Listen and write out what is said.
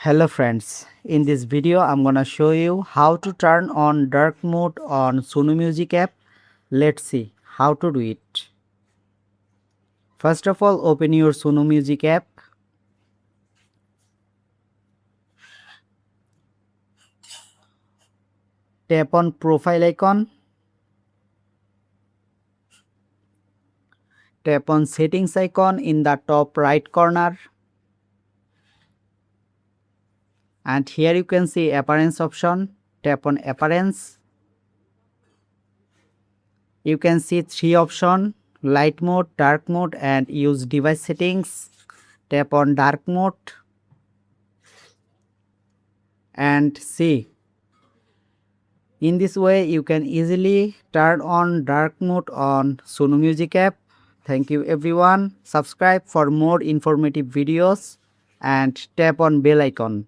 Hello friends, in this video I'm gonna show you how to turn on dark mode on Sono Music app. Let's see how to do it. First of all, open your Sono Music app. Tap on profile icon. Tap on settings icon in the top right corner. And here you can see appearance option. Tap on appearance. You can see three options: light mode, dark mode and use device settings. Tap on dark mode and see. In this way you can easily turn on dark mode on Sono Music app. Thank you everyone. Subscribe for more informative videos and tap on bell icon.